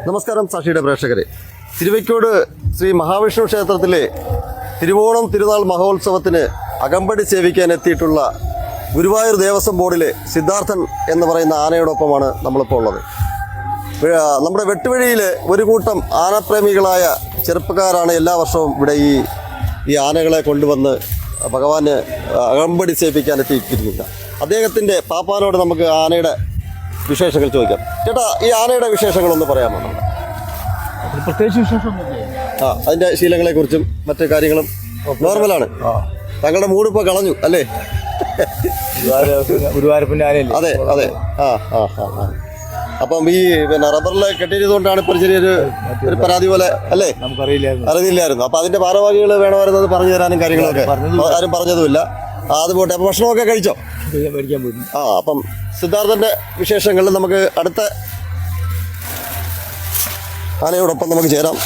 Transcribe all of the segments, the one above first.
നമസ്കാരം സാക്ഷിയുടെ പ്രേക്ഷകരെ, തിരുവയ്ക്കോട് ശ്രീ മഹാവിഷ്ണു ക്ഷേത്രത്തിലെ തിരുവോണം തിരുനാൾ മഹോത്സവത്തിന് അകമ്പടി സേവിക്കാൻ എത്തിയിട്ടുള്ള ഗുരുവായൂർ ദേവസ്വം ബോർഡിലെ സിദ്ധാർത്ഥൻ എന്ന് പറയുന്ന ആനയോടൊപ്പമാണ് നമ്മളിപ്പോൾ ഉള്ളത്. നമ്മുടെ വെട്ടുവഴിയിൽ ഒരു കൂട്ടം ആനപ്രേമികളായ ചെറുപ്പക്കാരാണ് എല്ലാ വർഷവും ഇവിടെ ഈ ആനകളെ കൊണ്ടുവന്ന് ഭഗവാന് അകമ്പടി സേവിക്കാൻ എത്തിയിരിക്കുന്നത്. അദ്ദേഹത്തിൻ്റെ പാപ്പാനോട് നമുക്ക് ആനയുടെ വിശേഷങ്ങൾ ചോദിക്കാം. ചേട്ടാ, ഈ ആനയുടെ വിശേഷങ്ങളൊന്ന് പറയാമോ? പ്രത്യേകിച്ച് വിശേഷം അതിൻ്റെ ശീലങ്ങളെക്കുറിച്ചും മറ്റു കാര്യങ്ങളും നോർമലാണ്. തങ്ങളുടെ മൂടിപ്പോൾ കളഞ്ഞു അല്ലേ? ഗുരുവായൂരപ്പൻ്റെ ആനയല്ലേ? അതെ അതെ. അപ്പം ഈ റബ്ബറിൽ കെട്ടിയതുകൊണ്ടാണ് ഇപ്പോൾ ചെറിയൊരു പരാതി പോലെ അല്ലേ? അറിയില്ലായിരുന്നു. അപ്പം അതിൻ്റെ ഭാരവാഹികൾ വേണമായിരുന്നത് പറഞ്ഞു തരാനും കാര്യങ്ങളൊക്കെ ആരും പറഞ്ഞതുമില്ല. അത് പോട്ടെ. അപ്പം ഭക്ഷണമൊക്കെ കഴിച്ചോ? അപ്പം സിദ്ധാർത്ഥൻ്റെ വിശേഷങ്ങളിൽ നമുക്ക് അടുത്ത ആനയോടൊപ്പം നമുക്ക് ചേരാം.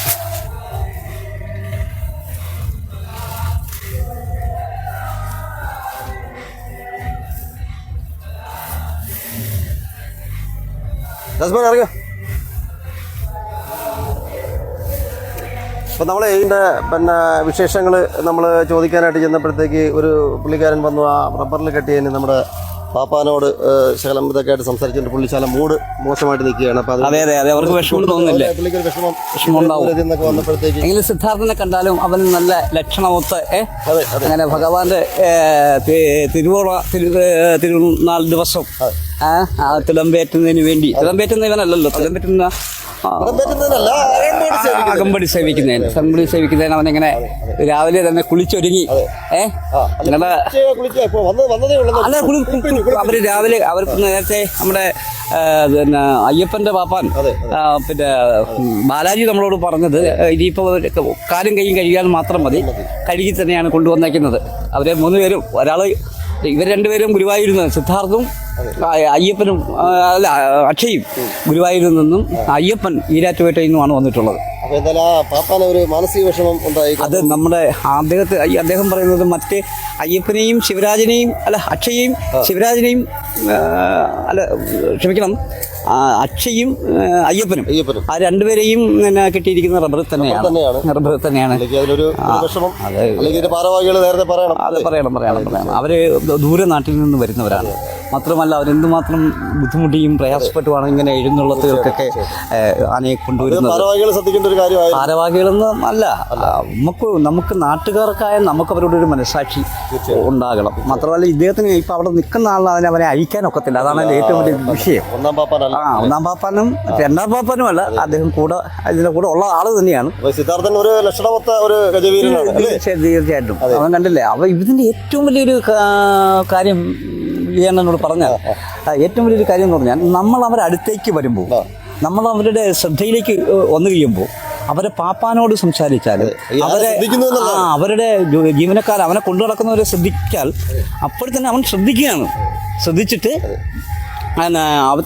അറിയാം. അപ്പം നമ്മൾ ഇതിൻ്റെ വിശേഷങ്ങൾ നമ്മൾ ചോദിക്കാനായിട്ട് ചെന്നപ്പോഴത്തേക്ക് ഒരു പുള്ളിക്കാരൻ വന്നു. ആ റബ്ബറിൽ കെട്ടിയതിന് നമ്മുടെ പാപ്പാനോട് ശകലം ഇതൊക്കെ ആയിട്ട് സംസാരിച്ചിട്ട് പുള്ളിശാലം മൂഡ് മോശമായിട്ട് നിൽക്കുകയാണ്. അപ്പം അതെ അതെ അതെ, അവർക്ക് വിഷമം തോന്നുന്നില്ല. പുള്ളിക്കൊരു വിഷമം എന്നൊക്കെ വന്നപ്പോഴത്തേക്ക് എങ്കിലും സിദ്ധാർത്ഥനെ കണ്ടാലും അവന് നല്ല ലക്ഷണമൊത്ത് അങ്ങനെ ഭഗവാന്റെ തിരുനാൾ ദിവസം തിളമ്പേറ്റുന്നതിന് വേണ്ടി, തിളമ്പേറ്റുന്നവനല്ലല്ലോ, തിളമ്പേറ്റുന്ന അകമ്പടി സേവിക്കുന്നതിന് അവനിങ്ങനെ രാവിലെ തന്നെ കുളിച്ചൊരുങ്ങി അവര് രാവിലെ അവർക്ക് നേരത്തെ നമ്മുടെ പിന്നെ അയ്യപ്പന്റെ പാപ്പാൻ പിന്നെ ബാലാജി നമ്മളോട് പറഞ്ഞത് ഇനിയിപ്പോ കാലും കൈയും കഴുകിയാൽ മാത്രം മതി, കഴുകി തന്നെയാണ് കൊണ്ടുവന്നേക്കുന്നത്. അവരെ 3 പേരും, ഇവർ 2 പേരും ഗുരുവായൂരിൽ നിന്ന്, സിദ്ധാർത്ഥും അയ്യപ്പനും അല്ല അക്ഷയും ഗുരുവായൂരിൽ നിന്നും, അയ്യപ്പൻ ഈരാറ്റുപേട്ടയിൽ നിന്നുമാണ് വന്നിട്ടുള്ളത്. ഒരു മാനസിക വിഷമം ഉണ്ടായി. അത് നമ്മുടെ അദ്ദേഹം പറയുന്നത് മറ്റേ അയ്യപ്പനെയും ശിവരാജനെയും അക്ഷയെയും ശിവരാജനെയും ക്ഷമിക്കണം, അക്ഷയും അയ്യപ്പനും ആ 2 പേരെയും കിട്ടിയിരിക്കുന്ന റബ്ബറിൽ തന്നെയാണ്. അത് പറയണം. അവര് ദൂരെ നാട്ടിൽ നിന്ന് വരുന്നവരാണ്. മാത്രമല്ല അവരെന്തുമാത്രം ബുദ്ധിമുട്ടിയും പ്രയാസപ്പെട്ടുമാണ് ഇങ്ങനെ എഴുന്നള്ളത്തുകൾക്കൊക്കെ ആനയെ കൊണ്ടുവരുന്നത്. ഭാരവാഹികളൊന്നും അല്ല, നമുക്ക് നാട്ടുകാർക്കായ നമുക്ക് അവരോട് ഒരു മനസ്സാക്ഷി ഉണ്ടാകണം. മാത്രമല്ല ഇദ്ദേഹത്തിന് ഇപ്പം അവിടെ നിൽക്കുന്ന ആളിന് അവനെ അഴിക്കാനൊക്കത്തില്ല. അതാണ് ഏറ്റവും വലിയ വിഷയം. ഒന്നാം പാപ്പാനും 2ാം പാപ്പാനും അല്ല, അദ്ദേഹം ഇതിന്റെ കൂടെ ഉള്ള ആള് തന്നെയാണ്. സിദ്ധാർത്ഥൻ ഒരു ലക്ഷണമൊത്ത ഒരു തീർച്ചയായിട്ടും അവൻ കണ്ടില്ലേ. ഇതിന്റെ ഏറ്റവും വലിയൊരു കാര്യം എന്നോട് പറഞ്ഞാൽ, ഏറ്റവും വലിയൊരു കാര്യം എന്ന് പറഞ്ഞാൽ, നമ്മൾ അവരുടെ അടുത്തേക്ക് വരുമ്പോൾ, നമ്മൾ അവരുടെ ശ്രദ്ധയിലേക്ക് വന്നു കഴിയുമ്പോൾ, അവരെ പാപ്പാനോട് സംസാരിച്ചാൽ, അവരുടെ ജീവനക്കാർ അവനെ കൊണ്ടു നടക്കുന്നവരെ ശ്രദ്ധിച്ചാൽ അപ്പോൾ തന്നെ അവൻ ശ്രദ്ധിച്ചിട്ട്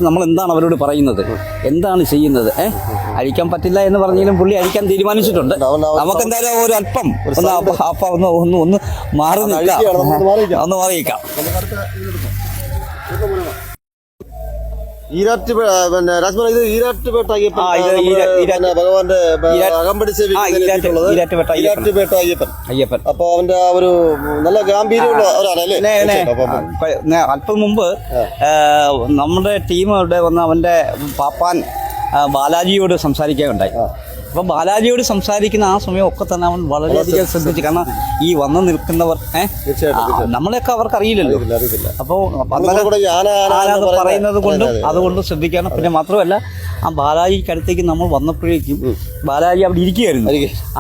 നമ്മൾ എന്താണ് അവരോട് പറയുന്നത്, എന്താണ് ചെയ്യുന്നത്. അഴിക്കാൻ പറ്റില്ല എന്ന് പറഞ്ഞാലും പുള്ളി അഴിക്കാൻ തീരുമാനിച്ചിട്ടുണ്ട്. നമുക്കെന്തായാലും ഒരു അല്പം ഒന്ന് മാറി നിൽക്കാം. ഈരാറ്റുപേട്ട ഭഗവാന്റെ അകമ്പടി അയ്യപ്പൻ. അപ്പൊ അവന്റെ ആ ഒരു നല്ല ഗാംഭീര്യമുള്ള ഒരാളല്ലേ. അല്പം മുമ്പ് നമ്മുടെ ടീം അവിടെ വന്ന് അവന്റെ പാപ്പാൻ ബാലാജിയോട് സംസാരിക്കുകയുണ്ടായി. അപ്പം ബാലാജിയോട് സംസാരിക്കുന്ന ആ സമയം ഒക്കെ തന്നെ അവൻ വളരെയധികം ശ്രദ്ധിച്ചു. കാരണം ഈ വന്ന് നിൽക്കുന്നവർ നമ്മളെയൊക്കെ അവർക്ക് അറിയില്ലല്ലോ. അപ്പോൾ പറയുന്നത് കൊണ്ടും അതുകൊണ്ട് ശ്രദ്ധിക്കണം. പിന്നെ മാത്രമല്ല, ആ ബാലാജിക്ക് അടുത്തേക്ക് നമ്മൾ വന്നപ്പോഴേക്കും ബാലാജി അവിടെ ഇരിക്കുകയായിരുന്നു.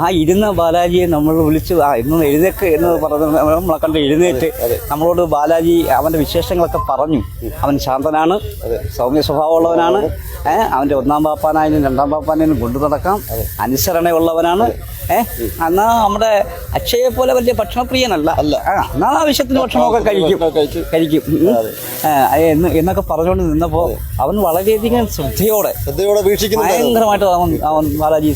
ആ ഇരുന്ന ബാലാജിയെ നമ്മൾ വിളിച്ച് ഇന്ന് എഴുന്നേക്ക് എന്ന് പറഞ്ഞ് നമ്മളെ കണ്ട് എഴുന്നേറ്റ് നമ്മളോട് ബാലാജി അവൻ്റെ വിശേഷങ്ങളൊക്കെ പറഞ്ഞു. അവൻ ശാന്തനാണ്, സൗമ്യ സ്വഭാവമുള്ളവനാണ്, അവൻ്റെ 1ാം പാപ്പാനായാലും 2ാം പാപ്പാനായാലും കൊണ്ടു നടക്കാം, അനുസരണയുള്ളവനാണ്. എന്നാൽ നമ്മുടെ അക്ഷയെ പോലെ വലിയ ഭക്ഷണപ്രിയനല്ല. എന്നാൽ ആവശ്യത്തിന് ഭക്ഷണമൊക്കെ കഴിക്കും എന്നൊക്കെ പറഞ്ഞുകൊണ്ട് നിന്നപ്പോൾ അവൻ വളരെയധികം ശ്രദ്ധയോടെ ഭയങ്കരമായിട്ട് അവൻ ബാലാജി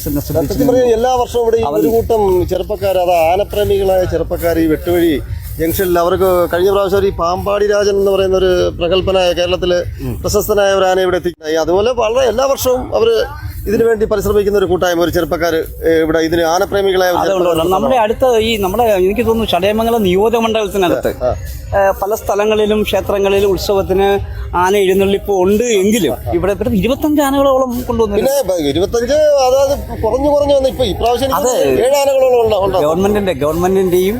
എല്ലാ വർഷവും ഇവിടെ ഒരു കൂട്ടം ചെറുപ്പക്കാർ, ആനപ്രേമികളായ ചെറുപ്പക്കാർ ഈ വെട്ടുവഴി ജംഗ്ഷനിൽ അവർക്ക് കഴിഞ്ഞ പ്രാവശ്യം ഈ പാമ്പാടി രാജൻ എന്ന് പറയുന്ന ഒരു പ്രഗത്ഭനായ കേരളത്തിലെ പ്രശസ്തനായ ഒരു ആന ഇവിടെ എത്തിക്കുന്നത്. അതുപോലെ വളരെ എല്ലാ വർഷവും അവർ ഇതിനു വേണ്ടി പരിശ്രമിക്കുന്ന ഒരു കൂട്ടായ്മ, ഒരു ചെറുപ്പക്കാർ ഇവിടെ ഇതിന് ആനപ്രേമികളെ അതുകൊണ്ട് നമ്മുടെ അടുത്ത എനിക്ക് തോന്നുന്നു ചടയമംഗലം നിയോജകമണ്ഡലത്തിനകത്ത് പല സ്ഥലങ്ങളിലും ക്ഷേത്രങ്ങളിലും ഉത്സവത്തിന് ആന എഴുന്നള്ളിപ്പ് ഉണ്ട് എങ്കിലും ഇവിടെ 25 ആനകളോളം കൊണ്ടുവന്നു. പിന്നെ 25 അതായത് കുറഞ്ഞു വന്ന് ഇപ്പൊ ഇപ്രാവശ്യം 7 ആനകളോളം ഗവൺമെന്റിന്റെയും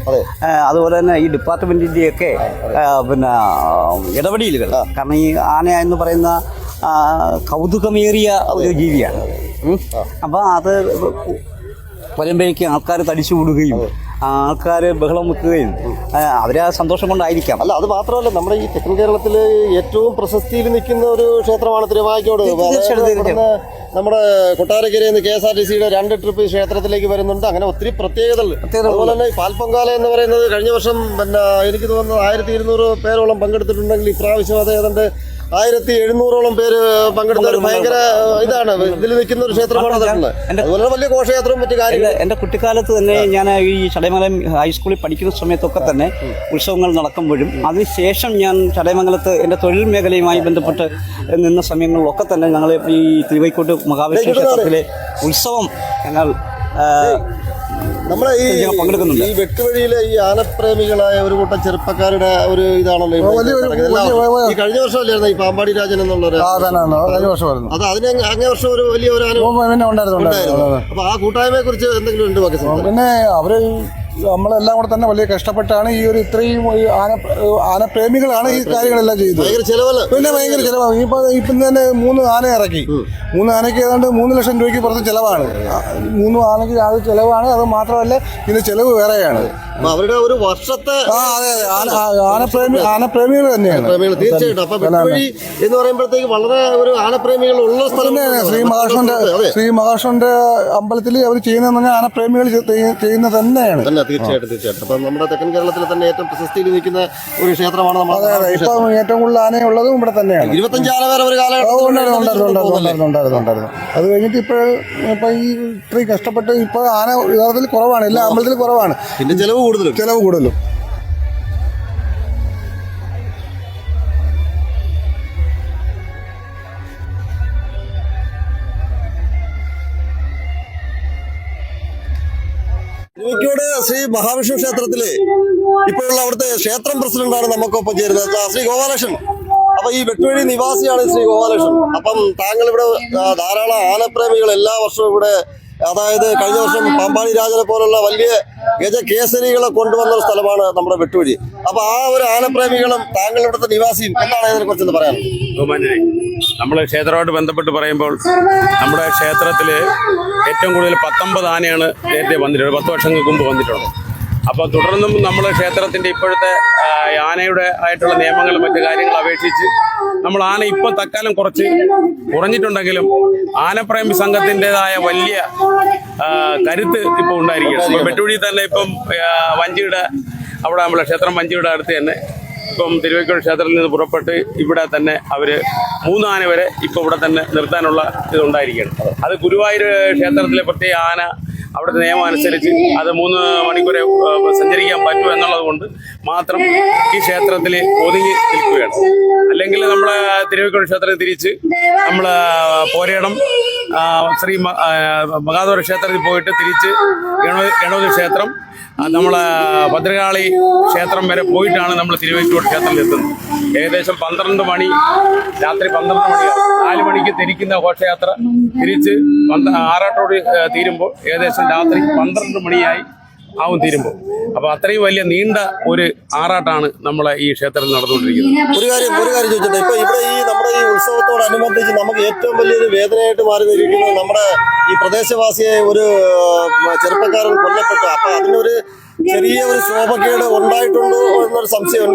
അതുപോലെ തന്നെ ഈ ഡിപ്പാർട്ട്മെന്റിന്റെയും ഒക്കെ പിന്നെ ഇടപെടലുകൾ. കാരണം ഈ ആന എന്ന് പറയുന്ന കൗതുകമേറിയ ഒരു ജീവിയാണ്. അപ്പൊ അത് വരുമ്പോഴേക്ക് ആൾക്കാർ തടിച്ചു കൂടുകയും ആൾക്കാർ ബഹളം വെക്കുകയും അവരെ ആ സന്തോഷം കൊണ്ടായിരിക്കാം. അല്ല, അത് മാത്രമല്ല, നമ്മുടെ ഈ തെക്കൻ കേരളത്തില് ഏറ്റവും പ്രശസ്തിയിൽ നിൽക്കുന്ന ഒരു ക്ഷേത്രമാണ് തിരുവായ്ക്കോട്. നമ്മുടെ കൊട്ടാരക്കരയിൽ നിന്ന് KSRTCയുടെ 2 ട്രിപ്പ് ക്ഷേത്രത്തിലേക്ക് വരുന്നുണ്ട്. അങ്ങനെ ഒത്തിരി പ്രത്യേകതകൾ. അതുപോലെ തന്നെ പാൽപ്പൊങ്കാല എന്ന് പറയുന്നത് കഴിഞ്ഞ വർഷം എനിക്ക് തോന്നുന്നത് 1200 പേരോളം പങ്കെടുത്തിട്ടുണ്ടെങ്കിൽ ഇപ്രാവശ്യം അത് ഏതാണ്ട് 1700ഓളം പേര് പങ്കെടുത്ത ഒരു ഭയങ്കര ഇതാണ് ഇതിൽ നിൽക്കുന്ന ഒരു ക്ഷേത്രമാണ്. അതുപോലെ വലിയ ഘോഷയാത്രയും മറ്റു കാര്യങ്ങൾ. എൻ്റെ കുട്ടിക്കാലത്ത് തന്നെ ഞാൻ ഈ ചടയമംഗലം ഹൈസ്കൂളിൽ പഠിക്കുന്ന സമയത്തൊക്കെ തന്നെ ഉത്സവങ്ങൾ നടക്കുമ്പോഴും അതിനുശേഷം ഞാൻ ചടയമംഗലത്ത് എൻ്റെ തൊഴിൽ മേഖലയുമായി ബന്ധപ്പെട്ട് നിന്ന സമയങ്ങളിലൊക്കെ തന്നെ ഞങ്ങൾ ഈ തിരുവൈക്കോട്ട് മഹാവിഷ്ണു ക്ഷേത്രത്തിലെ ഉത്സവം ഞങ്ങൾ നമ്മളെ ഈ വെട്ടുവഴിയിലെ ഈ ആനപ്രേമികളായ ഒരു കൂട്ടം ചെറുപ്പക്കാരുടെ ഒരു ഇതാണല്ലോ ഈ കഴിഞ്ഞ വർഷമല്ലായിരുന്നു ഈ പാമ്പാടി രാജൻ എന്നുള്ളൊരു അത് അതിന് അങ്ങേ വർഷം ഒരു വലിയ ഒരു ആന ഉണ്ടായിരുന്നു. അപ്പൊ ആ കൂട്ടായ്മയെ കുറിച്ച് എന്തെങ്കിലും ഉണ്ട് ബാക്കി? പിന്നെ അവര് നമ്മളെല്ലാം കൂടെ തന്നെ വലിയ കഷ്ടപ്പെട്ടാണ് ഈ ഒരു ഇത്രയും ആനപ്രേമികളാണ് ഈ കാര്യങ്ങളെല്ലാം ചെയ്തത്. പിന്നെ ഭയങ്കര ചിലവാണ്. ഇപ്പം തന്നെ 3 ആന ഇറക്കി. 3 ആനയ്ക്ക് ഏതാണ്ട് 3 ലക്ഷം രൂപയ്ക്ക് പുറത്ത് ചിലവാണ്. 3 ആനയ്ക്ക് അത് ചിലവാണ്. അത് മാത്രമല്ല ഇതിന് ചിലവ് വേറെയാണ്. അവരുടെ ഒരു വർഷത്തെ ആനപ്രേമികൾ തന്നെയാണ് തീർച്ചയായിട്ടും. അപ്പൊ വെട്ടുവഴി എന്ന് പറയുമ്പോഴത്തേക്ക് വളരെ ഒരു ആനപ്രേമികൾ ഉള്ള സ്ഥലം തന്നെയാണ്. ശ്രീ മഹാവിഷ്ണുവിന്റെ അമ്പലത്തിൽ അവർ ചെയ്യുന്നതെന്ന് പറഞ്ഞാൽ ആനപ്രേമികൾ ചെയ്യുന്നത് തന്നെയാണ്. തീർച്ചയായിട്ടും. അപ്പൊ നമ്മുടെ തെക്കൻ കേരളത്തിൽ തന്നെ ഏറ്റവും പ്രശസ്തിയിൽ നിൽക്കുന്ന ഒരു ക്ഷേത്രമാണ് നമ്മുടെ. ഇപ്പൊ ഏറ്റവും കൂടുതൽ ആനയുള്ളതും ഇവിടെ തന്നെയാണ്. 25 ആന വരെ ഒരു കാലഘട്ടം ഉണ്ടായിരുന്നു. അത് കഴിഞ്ഞിട്ട് ഇപ്പൊ ഈ ഇത്രയും കഷ്ടപ്പെട്ട് ഇപ്പൊ ആന യഥാർത്ഥത്തിൽ കുറവാണ്. എല്ലാ അമ്പലത്തിലും കുറവാണ്. പിന്നെ ചെലവ് കൂടുതലും. തിരുവൈക്കോട് ശ്രീ മഹാവിഷ്ണു ക്ഷേത്രത്തില് ഇപ്പോഴുള്ള അവിടുത്തെ ക്ഷേത്രം പ്രസിഡന്റാണ് നമുക്കൊപ്പം ചേരുന്നത്, ശ്രീ ഗോപാലകൃഷ്ണൻ. അപ്പൊ ഈ വെട്ടുവഴി നിവാസിയാണ് ശ്രീ ഗോപാലകൃഷ്ണൻ. അപ്പം താങ്കൾ ഇവിടെ ധാരാളം ആനപ്രേമികൾ എല്ലാ വർഷവും ഇവിടെ, അതായത് കഴിഞ്ഞ വർഷം പാമ്പാടി രാജനെ പോലുള്ള വലിയ ഗജകേസരികളെ കൊണ്ടുവന്ന ഒരു സ്ഥലമാണ് നമ്മുടെ വെട്ടുവഴി. അപ്പൊ ആ ഒരു ആനപ്രേമികളും താങ്കൾ ഇവിടുത്തെ നിവാസിയും എന്താണ് ഇതിനെ കുറിച്ചൊന്ന് പറയാൻ? നമ്മൾ ക്ഷേത്രമായിട്ട് ബന്ധപ്പെട്ട് പറയുമ്പോൾ നമ്മുടെ ക്ഷേത്രത്തിൽ ഏറ്റവും കൂടുതൽ 19 ആനയാണ് നേരത്തെ വന്നിട്ടുള്ളത്. 10 വർഷങ്ങൾക്ക് മുമ്പ് വന്നിട്ടുണ്ട്. അപ്പോൾ തുടർന്നും നമ്മൾ ക്ഷേത്രത്തിൻ്റെ ഇപ്പോഴത്തെ ആനയുടെ ആയിട്ടുള്ള നിയമങ്ങളും മറ്റു കാര്യങ്ങൾ അപേക്ഷിച്ച് നമ്മൾ ആന ഇപ്പോൾ തൽക്കാലം കുറഞ്ഞിട്ടുണ്ടെങ്കിലും ആനപ്രേമി സംഘത്തിൻ്റെതായ വലിയ കരുത്ത് ഇപ്പോൾ ഉണ്ടായിരിക്കുകയാണ്. വെട്ടുവഴി തന്നെ ഇപ്പം വഞ്ചിയുടെ അവിടെ നമ്മളെ ക്ഷേത്രം വഞ്ചിയുടെ അടുത്ത് തന്നെ ഇപ്പം തിരുവൈക്കോട് ക്ഷേത്രത്തിൽ നിന്ന് പുറപ്പെട്ട് ഇവിടെ തന്നെ അവർ 3 ആന വരെ ഇപ്പോൾ ഇവിടെ തന്നെ നിർത്താനുള്ള ഇതുണ്ടായിരിക്കുകയാണ്. അത് ഗുരുവായൂർ ക്ഷേത്രത്തിലെ പ്രത്യേക ആന അവിടുത്തെ നിയമം അനുസരിച്ച് അത് 3 മണിക്കൂറെ സഞ്ചരിക്കാൻ പറ്റൂ എന്നുള്ളത് കൊണ്ട് മാത്രം ഈ ക്ഷേത്രത്തിൽ ഒതുങ്ങി നിൽക്കുകയാണ്. അല്ലെങ്കിൽ നമ്മളെ തിരുവൈക്കോട് ക്ഷേത്രത്തിൽ തിരിച്ച് നമ്മൾ പോരേടം ശ്രീ മഹാദേവ ക്ഷേത്രത്തിൽ പോയിട്ട് തിരിച്ച് ഗണപതി ക്ഷേത്രം നമ്മളെ ഭദ്രകാളി ക്ഷേത്രം വരെ പോയിട്ടാണ് നമ്മൾ തിരുവൈക്കോട് ക്ഷേത്രത്തിൽ എത്തുന്നത്. ഏകദേശം 12 മണി, രാത്രി 12 മണിയാണ്. 4 മണിക്ക് തിരിക്കുന്ന ഘോഷയാത്ര തിരിച്ച് ആറാട്ടോട് തീരുമ്പോൾ ഏകദേശം രാത്രി 12 മണിയായി ആവും തീരുമ്പോൾ. അപ്പോൾ അത്രയും വലിയ നീണ്ട ഒരു ആറാട്ടാണ് നമ്മളെ ഈ ക്ഷേത്രത്തിൽ നടന്നുകൊണ്ടിരിക്കുന്നത്. ഒരു കാര്യം ചോദിച്ചിട്ട്, ഇപ്പൊ ഇവിടെ ഈ നമ്മുടെ ഈ ഉത്സവത്തോടനുബന്ധിച്ച് നമുക്ക് ഏറ്റവും വലിയൊരു വേദനയായിട്ട് മാറി നിൽക്കുന്നത് നമ്മുടെ ഈ പ്രദേശവാസിയെ ഒരു ചെറുപ്പക്കാരൻ കൊല്ലപ്പെട്ടു. അപ്പൊ അതിനൊരു ചെറിയ ഒരു ശോഭക്കേട് ഉണ്ടായിട്ടുണ്ടോ എന്നൊരു സംശയം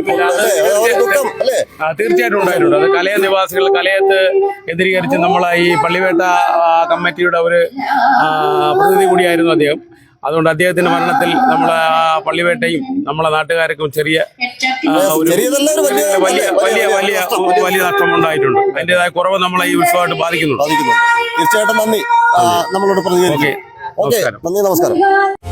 ദുഃഖം അല്ലേ? തീർച്ചയായിട്ടും ഉണ്ടായിട്ടുണ്ട്. അത് കലയ നിവാസികൾ കലയത്ത് കേന്ദ്രീകരിച്ച് നമ്മളെ ഈ പള്ളിവേട്ട കമ്മിറ്റിയുടെ ഒരു പ്രതിനിധി കൂടിയായിരുന്നു അദ്ദേഹം. അതുകൊണ്ട് അദ്ദേഹത്തിന്റെ മരണത്തിൽ നമ്മളെ പള്ളിവേട്ടയും നമ്മളെ നാട്ടുകാർക്കും ചെറിയ വലിയ നഷ്ടം ഉണ്ടായിട്ടുണ്ട്. അതിൻ്റെതായ കുറവ് നമ്മളെ ഈ ഉത്സവമായിട്ട് ബാധിക്കുന്നുണ്ട്. തീർച്ചയായിട്ടും നന്ദി നമ്മളോട് പ്രതികരിച്ചു. ഓക്കെ, നമസ്കാരം. നന്ദി, നമസ്കാരം.